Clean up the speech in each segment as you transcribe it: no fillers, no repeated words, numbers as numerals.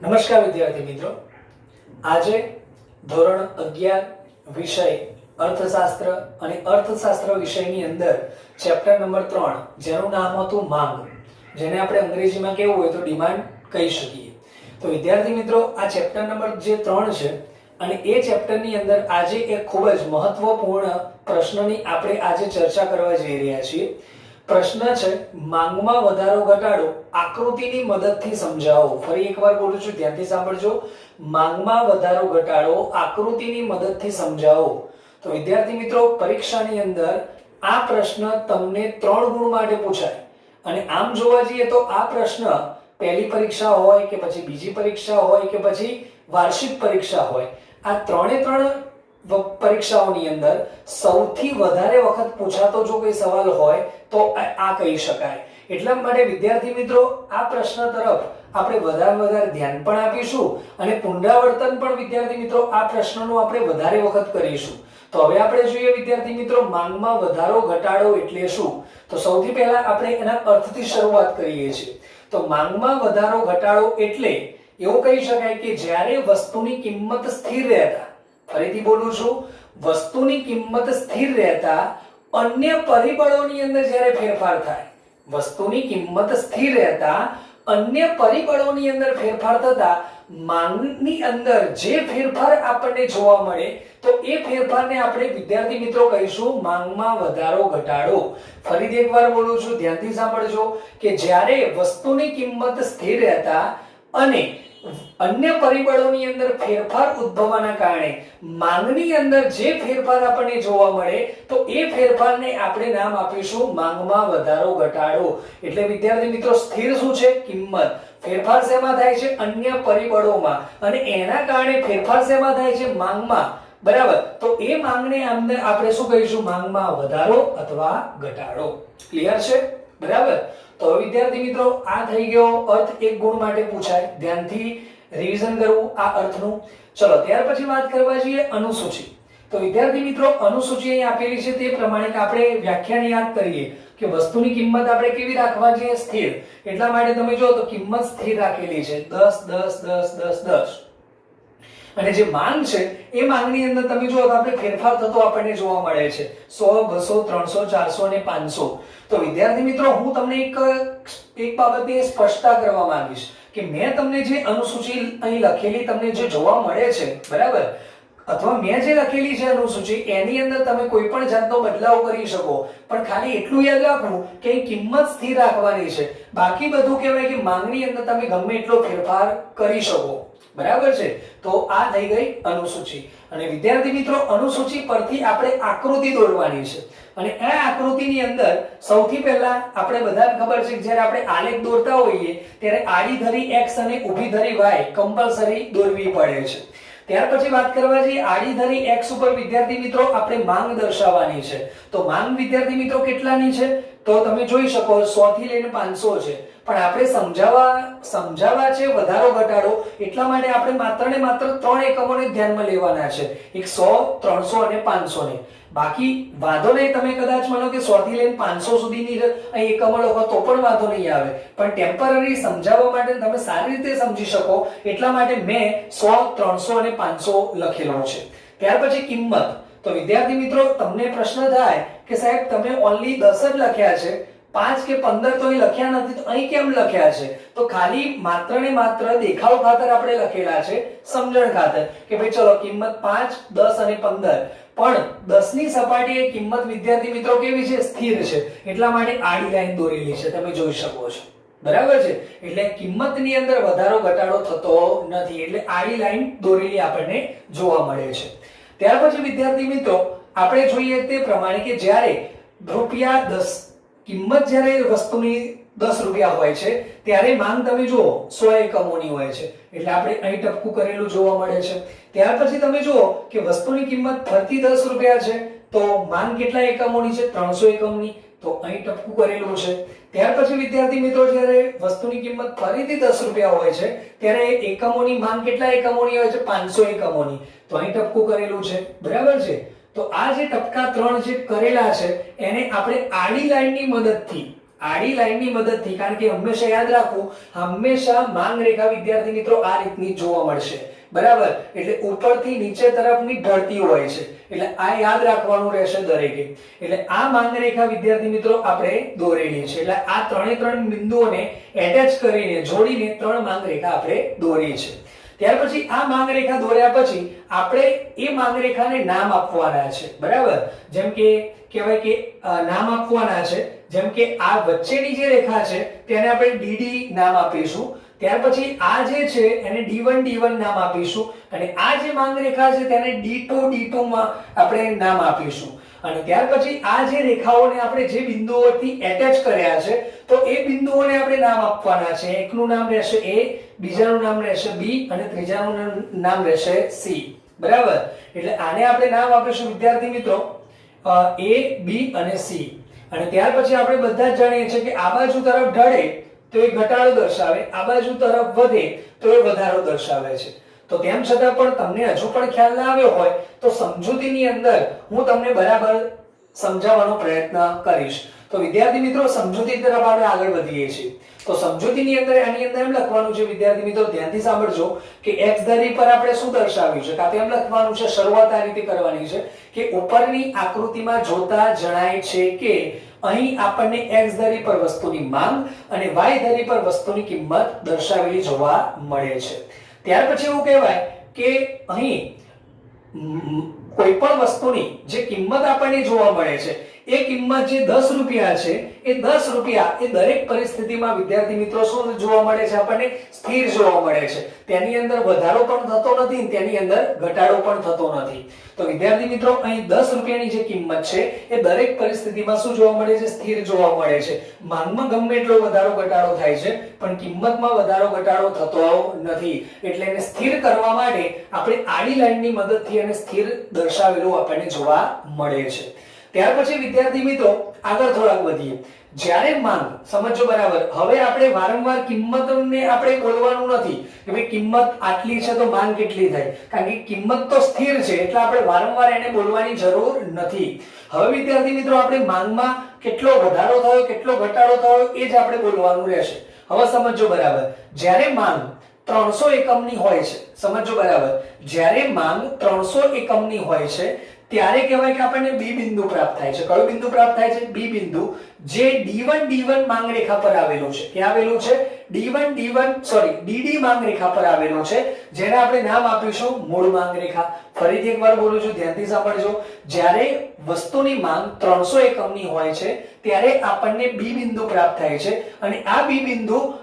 નમસ્કાર વિદ્યાર્થી મિત્રો, આજે ધોરણ 11 વિષય અર્થશાસ્ત્ર અને અર્થશાસ્ત્ર વિષયની અંદર ચેપ્ટર નંબર 3 જેનું નામ હતું માંગ, જેને આપણે અંગ્રેજીમાં કેવું હોય તો ડિમાન્ડ કહી શકીએ. તો વિદ્યાર્થી મિત્રો, આ ચેપ્ટર નંબર જે 3 છે અને એ ચેપ્ટરની અંદર આજે એક ખૂબ જ મહત્વપૂર્ણ પ્રશ્નની આપણે આજે ચર્ચા કરવા જઈ રહ્યા છીએ. પ્રશ્ન છે માંગમાં વધારો ઘટાડો આકૃતિની મદદથી સમજાવો. ફરી એકવાર બોલું છું, ધ્યાનથી સાંભળજો. માંગમાં વધારો ઘટાડો આકૃતિની મદદથી સમજાવો. તો વિદ્યાર્થી મિત્રો, પરીક્ષાની અંદર આ પ્રશ્ન તમને 3 ગુણ માટે પૂછાય અને આમ જોવા જઈએ તો આ પ્રશ્ન પહેલી પરીક્ષા હોય કે પછી બીજી પરીક્ષા હોય કે પછી વાર્ષિક પરીક્ષા હોય, આ ત્રણે પરીક્ષાઓની અંદર સૌથી વધારે વખત પૂછાતો જો કોઈ સવાલ હોય તો આ કહી શકાય. એટલા માટે વિદ્યાર્થી મિત્રો, આ પ્રશ્ન તરફ આપણે વધારે ધ્યાન પણ આપીશું અને પુનરાવર્તન પણ વિદ્યાર્થી મિત્રો આ પ્રશ્નનું આપણે વધારે વખત કરીશું. તો હવે આપણે જોઈએ વિદ્યાર્થી મિત્રો, માંગમાં વધારો ઘટાડો એટલે શું? તો સૌથી પહેલા આપણે એના અર્થથી શરૂઆત કરીએ છીએ. તો માંગમાં વધારો ઘટાડો એટલે એવું કહી શકાય કે જ્યારે વસ્તુની કિંમત સ્થિર રહેતા, ફરીથી બોલું છું, વસ્તુની કિંમત સ્થિર રહેતા અન્ય પરિબળોની અંદર જ્યારે ફેરફાર થાય, વસ્તુની કિંમત સ્થિર રહેતા અન્ય પરિબળોની અંદર ફેરફાર થતા માંગની અંદર જે ફેરફાર આપણને જોવા મળે તો એ ફેરફારને આપણે વિદ્યાર્થી મિત્રો કહીશું માંગમાં વધારો ઘટાડો. ફરીથી એકવાર બોલું છું, ધ્યાનથી સાંભળજો કે જ્યારે વસ્તુની કિંમત સ્થિર રહેતા અને અન્ય પરિબળોની અંદર ફેરફાર ઉદ્ભવવાના કારણે માંગની અંદર જે ફેરફાર આપણને જોવા મળે તો એ ફેરફારને આપણે નામ આપીશું માંગમાં વધારો ઘટાડો. એટલે વિદ્યાર્થી મિત્રો, સ્થિર શું છે? કિંમત. ફેરફાર શેમાં થાય છે? અન્ય પરિબળોમાં, અને એના કારણે ફેરફાર શેમાં થાય છે? માંગમાં. બરાબર. તો એ માંગને આપણે શું કહીશું? માંગમાં વધારો અથવા ઘટાડો. ક્લિયર છે? બરાબર. તો વિદ્યાર્થી મિત્રો, આ થઈ ગયો અર્થ. એક ગુણ માટે પૂછાય, ધ્યાનથી રિવિઝન કરવું આ અર્થનું. ચલો ત્યાર પછી વાત કરવા જઈએ અનુસૂચિ. તો વિદ્યાર્થી મિત્રો, અનુસૂચિ અહીં આપેલી છે તે પ્રમાણે કે આપણે વ્યાખ્યાને યાદ કરીએ કે વસ્તુની કિંમત આપણે કેવી રાખવા જોઈએ? સ્થિર. એટલા માટે તમે જો તો કિંમત સ્થિર રાખેલી છે 10 10 10 10 10. અને જે માંગ છે એ માંગની અંદર તમે જો તો આપણે ફેરફાર થતો આપણને જોવા મળે છે 100 200 300 400 અને 500. તો વિદ્યાર્થી મિત્રો, હું તમને એક બાબતની સ્પષ્ટતા કરવા માંગીશ કે મેં તમને જે અનુસૂચિ અહીં લખેલી તમને જે જોવા મળે છે, બરાબર, અથવા મેં જે લખેલી છે અનુસૂચિ, એની અંદર તમે કોઈ પણ જાતનો બદલાવ કરી શકો, પણ ખાલી એટલું યાદ રાખવું કે કિંમત સ્થિર રાખવાની છે. બાકી બધું કહેવાય કે માંગની અંદર તમે ગમે એટલો ફેરફાર કરી શકો. બરાબર છે. તો આ થઈ ગઈ અનુસૂચિ. અને વિદ્યાર્થી મિત્રો, અનુસૂચિ પરથી આપણે આકૃતિ દોરવાની છે અને આ આકૃતિની અંદર સૌથી પહેલા આપણે બધાને ખબર છે કે જ્યારે આપણે આલેખ દોરતા હોઈએ ત્યારે આડી ધરી x અને ઊભી ધરી y કમ્પલસરી દોરવી પડે છે. ત્યાર પછી વાત કરવા જઈએ આડી ધરી x ઉપર વિદ્યાર્થી મિત્રો આપણે માંગ દર્શાવવાની છે. તો માંગ વિદ્યાર્થી મિત્રો કેટલાની છે? તો તમે જોઈ શકો 100 થી લઈને 500 છે. પણ આપણે સમજાવવા છે વધારો ઘટાડો, એટલા માટે આપણે માત્ર ને માત્ર 3 એકમોને ધ્યાનમાં લેવાના છે, એક 100 300 અને 500 ને. બાકી વાંધો નહીં, તમે કદાચ માનો કે 100 થી લઈને 500 સુધીની અહીં એકમો લખો તો પણ વાંધો નહીં આવે, પણ ટેમ્પરરી સમજાવવા માટે તમે સારી રીતે સમજી શકો એટલા માટે મેં 100 300 અને 500 લખેલું છે. ત્યાર પછી કિંમત. તો વિદ્યાર્થી મિત્રો, તમને પ્રશ્ન થાય કે સાહેબ તમે ઓન્લી 10 જ લખ્યા છે, 5 કે 15 તો અહીં લખ્યા નથી, તો અહીં કેમ લખ્યા છે? તો ખાલી માત્ર ને માત્ર દેખાવ ખાતર આપણે લખેલા છે, સમજણ ખાતર કે ભાઈ ચલો કિંમત 5 10 અને 15. પણ 10 ની સપાટીએ કિંમત વિદ્યાર્થી મિત્રો કેવી છે? સ્થિર છે. એટલા માટે આડી લાઈન દોરેલી છે, તમે જોઈ શકો છો. બરાબર છે. એટલે કિંમતની અંદર વધારો ઘટાડો થતો નથી, એટલે આડી લાઈન દોરેલી આપણને જોવા મળે છે. ત્યાર પછી વિદ્યાર્થી મિત્રો, આપણે જોઈએ તે પ્રમાણે કે જ્યારે રૂપિયા 10 કિંમત જ્યારે વસ્તુની 10 રૂપિયા હોય છે ત્યારે માંગ તમે જુઓ 100 એકમોની હોય છે, એટલે આપણે અહીં ટપકું કરેલું જોવા મળે છે. ત્યાર પછી તમે જુઓ કે વસ્તુની કિંમત ફરતી 10 રૂપિયા છે તો માંગ કેટલા એકમોની છે? 300 એકમની, તો અહીં ટપકું કરેલું છે. ત્યાર પછી વિદ્યાર્થી મિત્રો, જ્યારે વસ્તુની કિંમત ફરીથી 10 રૂપિયા હોય છે ત્યારે એકમોની માંગ કેટલા એકમોની હોય છે? 500 એકમોની, તો અહીં ટપકું કરેલું છે. બરાબર છે. તો આ જે ટપકા 3 જે કરેલા છે એને આપણે આડી લાઈનની મદદથી આડી લાઈનની મદદથી, કારણ કે હંમેશા યાદ રાખવું, હંમેશા માંગ રેખા વિદ્યાર્થી મિત્રો આ રીતની જોવા મળશે, બરાબર? એટલે ઉપરથી નીચે તરફની ઢળતી હોય છે, એટલે આ યાદ રાખવાનું રહેશે દરેકે. એટલે આ માંગ રેખા વિદ્યાર્થી મિત્રો આપણે દોરેલી છે, એટલે આ ત્રણ બિંદુઓને એટેચ કરીને જોડીને 3 માંગ રેખા આપણે દોરી છે. ત્યાર પછી આ માંગ રેખા દોર્યા પછી આપણે એ માંગ રેખાને નામ આપવાના છે, બરાબર? જેમ કે કહેવાય કે નામ આપવાના છે, જેમ કે આ વચ્ચેની જે રેખા છે તેને આપણે ડીડી નામ આપીશું. ત્યાર પછી આ જે છે એને D1 નામ આપીશું, અને આ જે માંગ રેખા છે તેને D2 માં આપણે નામ આપીશું. અને ત્યાર પછી આ જે રેખાઓને આપણે જે બિંદુઓથી એટેચ કર્યા છે તો એ બિંદુઓને આપણે નામ આપવાના છે. એકનું નામ રહેશે A, બીજાનું નામ રહેશે B અને ત્રીજાનું નામ રહેશે C, બરાબર? એટલે આને આપણે નામ આપીશું વિદ્યાર્થી મિત્રો A, B અને C. અને ત્યાર પછી આપણે બધા જ જાણીએ છીએ કે આ બાજુ તરફ ઢળે તો એ ઘટાડો દર્શાવે, આ બાજુ તરફ વધે તો એ વધારો દર્શાવે છે. તો તેમ છતાં પણ તમને હજુ પણ ખ્યાલ ના આવ્યો હોય તો સમજૂતીની અંદર હું તમને બરાબર સમજાવવાનો પ્રયત્ન કરીશ. તો વિદ્યાર્થી મિત્રો સમજૂતી તરફ આપણે આગળ વધીએ છીએ. તો સમજૂતીની અંદર આની અંદર એમ લખવાનું છે વિદ્યાર્થી મિત્રો, ધ્યાનથી સાંભળજો કે x ધરી પર આપણે શું દર્શાવ્યું છે, કાં તો એમ લખવાનું છે, શરૂઆત આ રીતે કરવાની છે કે ઉપરની આકૃતિમાં જોતા જણાય છે કે અહીં આપણને x ધરી પર વસ્તુની માંગ અને y ધરી પર વસ્તુની કિંમત દર્શાવેલી જોવા મળે છે. ત્યાર પછી એવું કહેવાય કે અહીં કોઈ પણ વસ્તુની જે કિંમત આપણને જોવા મળે છે એ કિંમત જે 10 રૂપિયા છે એ 10 રૂપિયા એ દરેક પરિસ્થિતિમાં વિદ્યાર્થી મિત્રો શું જોવા મળે છે, આપણને સ્થિર જોવા મળે છે. તેની અંદર વધારો પણ થતો નથી, તેની અંદર ઘટાડો પણ થતો નથી. તો વિદ્યાર્થી મિત્રો અહીં 10 રૂપિયાની જે કિંમત છે એ દરેક પરિસ્થિતિમાં શું જોવા મળે છે, સ્થિર જોવા મળે છે. માંગમાં ગમે એટલો વધારો ઘટાડો થાય છે પણ કિંમતમાં વધારો ઘટાડો થતો નથી. એટલે એને સ્થિર કરવા માટે આપણે આડી લાઈનની મદદથી એને સ્થિર દર્શાવેલું આપણને જોવા મળે છે. ત્યાર પછી વિદ્યાર્થી મિત્રો આગળ થોડાક વધીએ. જ્યારે માંગ, સમજો બરાબર, હવે આપણે વારંવાર કિંમતને આપણે બોલવાનું નથી કે ભાઈ કિંમત આટલી છે તો માંગ કેટલી થાય, કારણ કે કિંમત તો સ્થિર છે એટલે આપણે વારંવાર એને બોલવાની જરૂર નથી. હવે વિદ્યાર્થી મિત્રો આપણે માંગમાં કેટલો વધારો થયો, કેટલો ઘટાડો થયો એ જ આપણે બોલવાનું રહેશે. હવે સમજો બરાબર, જ્યારે માંગ 300 એકમની હોય છે, સમજો બરાબર, જ્યારે માંગ 300 એકમની હોય છે ત્યારે કહેવાય કે આપણને B બિંદુ પ્રાપ્ત થાય છે. કયો બિંદુ પ્રાપ્ત થાય છે? B બિંદુ, જે D1 માંગ રેખા પર આવેલું છે. ક્યાં આવેલું છે? DD માંગ રેખા પર આવેલું છે, જેને આપણે નામ આપીશું મૂળ માંગ રેખા. ફરીથી એકવાર બોલું છું, ધ્યાનથી સાંભળજો. જ્યારે વસ્તુની માંગ 300 એકમની હોય છે ત્યારે આપણને B બિંદુ પ્રાપ્ત થાય છે, અને આ B બિંદુ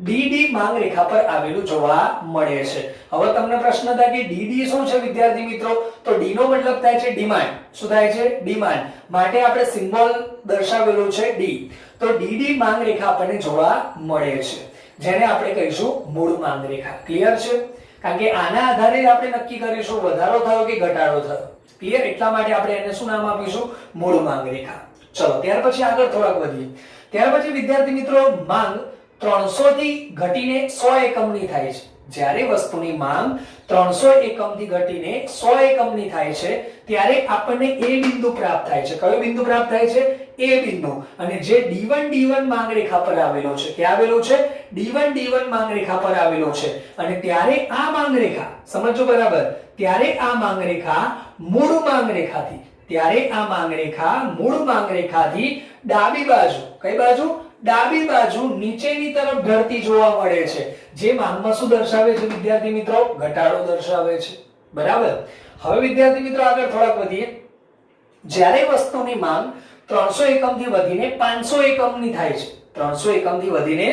DD માંગ રેખા પર આવેલું જોવા મળે છે. હવે તમને પ્રશ્ન થાય કે DD શું છે વિદ્યાર્થી મિત્રો? તો D નો મતલબ થાય છે ડિમાન્ડ. શું થાય છે? ડિમાન્ડ. માટે આપણે સિમ્બોલ દર્શાવેલું છે D. તો DD માંગ રેખા આપણને જોવા મળે છે, જેને આપણે કહીશું મૂળ માંગ રેખા. ક્લિયર છે? કારણ કે આના આધારે આપણે નક્કી કરીશું વધારો થયો કે ઘટાડો થયો. ક્લિયર? એટલા માટે આપણે એને શું નામ આપીશું? મૂળ માંગ રેખા. ચલો ત્યાર પછી આગળ થોડાક વધીએ. ત્યાર પછી વિદ્યાર્થી મિત્રો માંગ 300 થી ઘટીને 100 એકમની થાય છે. જ્યારે વસ્તુની માંગ 300 એકમથી ઘટીને 100 એકમની થાય છે ત્યારે આપણને A બિંદુ પ્રાપ્ત થાય છે. કયો બિંદુ પ્રાપ્ત થાય છે? A બિંદુ. અને જે D1 માંગ રેખા પર આવેલો છે. ક્યાં આવેલો છે? D1 માંગ રેખા પર આવેલો છે. અને ત્યારે આ માંગ રેખા, સમજો બરાબર, ત્યારે આ માંગ રેખા મૂળ માંગ રેખાથી, ત્યારે આ માંગ રેખા મૂળ માંગ રેખાથી ડાબી બાજુ, કઈ બાજુ? ડાબી બાજુ નીચેની તરફ ઢળતી જોવા મળે છે, જે માંગમાં શું દર્શાવે છે વિદ્યાર્થી મિત્રો? ઘટાડો દર્શાવે છે. બરાબર? હવે વિદ્યાર્થી મિત્રો આગળ થોડાક વધીએ. જ્યારે વસ્તુની માંગ 300 એકમથી વધીને 500 એકમની થાય છે, 300 એકમથી વધીને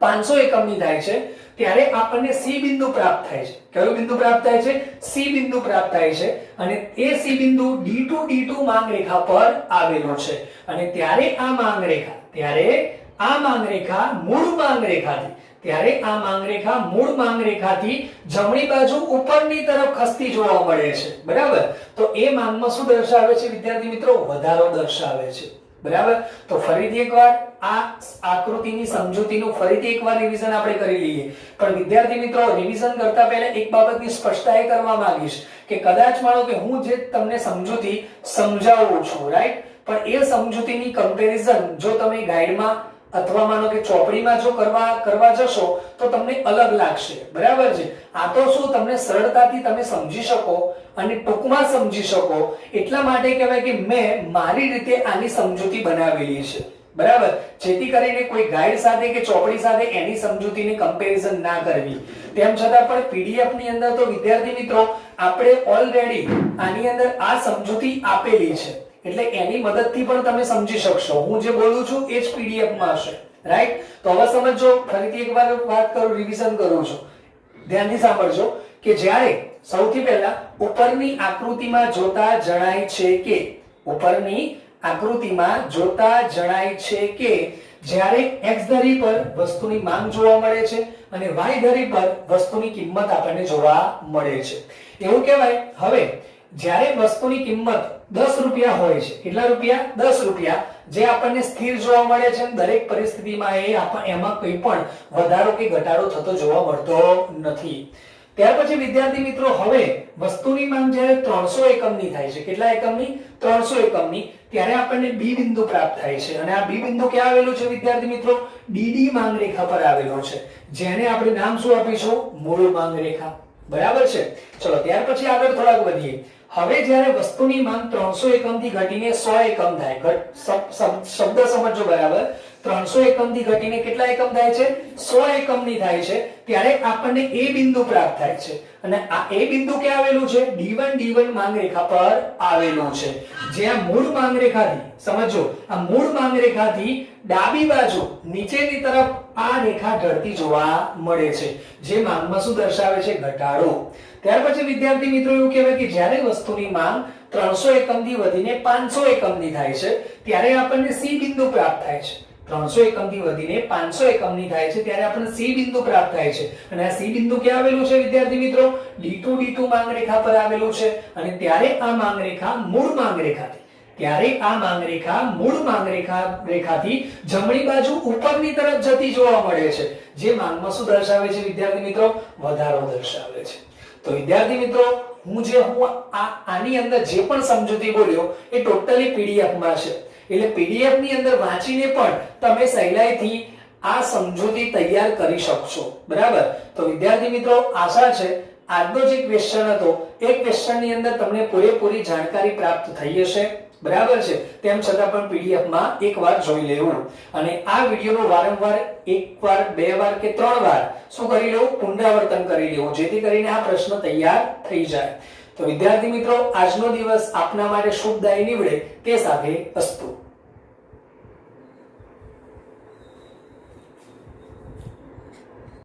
500 એકમની થાય છે ત્યારે આપણને C બિંદુ પ્રાપ્ત થાય છે. કયો બિંદુ પ્રાપ્ત થાય છે? C બિંદુ પ્રાપ્ત થાય છે. અને એ C બિંદુ D2 માંગ રેખા પર આવેલો છે. અને ત્યારે આ માંગ રેખા, ત્યારે આ માંગ રેખા મૂળ માંગ રેખાથી, ત્યારે આ માંગ રેખા મૂળ માંગ રેખાથી જમણી બાજુ ઉપરની તરફ ખસતી જોવા મળે છે. બરાબર? તો એ માંગમાં શું દર્શાવે છે વિદ્યાર્થી મિત્રો? વધારો દર્શાવે છે. બરાબર? તો ફરીથી એકવાર આ આકૃતિની સમજૂતીનું ફરીથી એકવાર રિવિઝન આપણે કરી લઈએ. પણ વિદ્યાર્થી મિત્રો રિવિઝન કરતા પહેલા એક બાબતની સ્પષ્ટતા એ કરવા માંગીશ કે કદાચ માનો કે હું જે તમને સમજૂતી સમજાવું છું, રાઈટ, પણ એ સમજૂતીની કમ્પેરિઝન જો તમે ગાઈડમાં અથવા માનો કે ચોપડીમાં જો કરવા જશો તો તમને અલગ લાગશે, બરાબર છે. આ તો શું તમને સરળતાથી તમે સમજી શકો અને ટૂંકમાં સમજી શકો એટલા માટે કહેવાય કે મેં મારી રીતે આની સમજૂતી બનાવેલી છે, બરાબર, જેથી કરીને કોઈ ગાઈડ સાથે કે ચોપડી સાથે એની સમજૂતીની કમ્પેરિઝન ના કરવી. તેમ છતાં પણ પીડીએફ ની અંદર તો વિદ્યાર્થી મિત્રો આપણે ઓલરેડી આની અંદર આ સમજૂતી આપેલી છે, એટલે એની મદદથી પણ તમે સમજી શકશો. હું જે બોલું છું એ જ પીડીએફ માં હશે, રાઈટ. તો હવે સમજો, ફરીથી એકવાર વાત કરું, રિવિઝન કરું છું, ધ્યાનથી સાંભળજો કે જ્યારે સૌથી પહેલા ઉપરની આકૃતિમાં જોતા જણાય છે કે ઉપરની આકૃતિમાં જોતા જણાય છે કે જ્યારે x ધરી પર વસ્તુની માંગ જોવા મળે છે અને y ધરી પર વસ્તુની કિંમત આપણને જોવા મળે છે. એવું કહેવાય હવે જ્યારે વસ્તુની કિંમત 10 રૂપિયા હોય છે, કેટલા રૂપિયા? 10 રૂપિયા, જે આપણને સ્થિર જોવા મળે છે, દરેક પરિસ્થિતિમાં એમાં કોઈ પણ વધારો કે ઘટાડો થતો જોવા મળતો નથી. ત્યાર પછી વિદ્યાર્થી મિત્રો હવે વસ્તુની માંગ જ્યારે 300 એકમની થાય છે, કેટલા એકમની? 300 એકમની, ત્યારે આપણને બી બિંદુ પ્રાપ્ત થાય છે અને આ બી બિંદુ ક્યાં આવેલું છે વિદ્યાર્થી મિત્રો? ડીડી માંગ રેખા પર આવેલો છે, જેને આપણે નામ શું આપીશું? મૂળ માંગ રેખા, બરાબર છે. ચલો ત્યાર પછી આગળ થોડાક વધીએ. હવે જ્યારે વસ્તુની માંગ 300 એકમથી ઘટીને 100 એકમ થાય, શબ્દ સમજો બરાબર, 300 એકમથી ઘટીને કેટલા એકમ થાય છે? 100 એકમની થાય છે, ત્યારે આપણને એ બિંદુ પ્રાપ્ત થાય છે અને આ એ બિંદુ ક્યાં આવેલું છે? D1 માંગ રેખા પર આવેલું છે, જ્યાં મૂળ માંગ રેખાથી, સમજો, આ મૂળ માંગ રેખાથી ડાબી બાજુ નીચેની તરફ આ રેખા ઢળતી જોવા મળે છે, જે માંગમાં શું દર્શાવે છે? ઘટાડો. ત્યાર પછી વિદ્યાર્થી મિત્રો એવું કહેવાય કે જ્યારે વસ્તુની માંગ 300 એકમથી વધીને 500 એકમની થાય છે, ત્યારે આપણને સી બિંદુ પ્રાપ્ત થાય છે. 300 એકમથી વધીને 500 એકમની થાય છે, ત્યારે આપણને સી બિંદુ પ્રાપ્ત થાય છે અને આ સી બિંદુ ક્યાં આવેલું છે વિદ્યાર્થી મિત્રો? D2 માંગ રેખા પર આવેલું છે અને ત્યારે આ માંગ રેખા મૂળ માંગ રેખાથી, ત્યારે આ માંગ રેખા મૂળ માંગ રેખાથી જમણી બાજુ ઉપરની તરફ જતી જોવા મળે છે, જે માંગમાં શું દર્શાવે છે વિદ્યાર્થી મિત્રો? વધારો દર્શાવે છે. તો વિદ્યાર્થી મિત્રો હું આની અંદર જે પણ સમજૂતી બોલ્યો એ ટોટલી પીડીએફ માં છે, એટલે પીડીએફ ની અંદર વાંચીને પણ તમે સહેલાઈથી આ સમજૂતી તૈયાર કરી શકશો, બરાબર. તો વિદ્યાર્થી મિત્રો આશા છે આજનો જે ક્વેશ્ચન હતો એ ક્વેશ્ચન ની અંદર તમને પૂરેપૂરી જાણકારી પ્રાપ્ત થઈ હશે, બરાબર છે. તેમ છતાં પણ પીડીએફ માં એકવાર જોઈ લેવું અને આ વિડિયોનો વારંવાર એકવાર, બે વાર કે 3 વાર શું કરી લેવું? પુનરાવર્તન કરી લેવું, જેથી કરીને આ પ્રશ્ન તૈયાર થઈ જાય. તો વિદ્યાર્થી મિત્રો આજનો દિવસ આપના માટે શુભદાયી નીવડે તે સાથે અસ્તુ.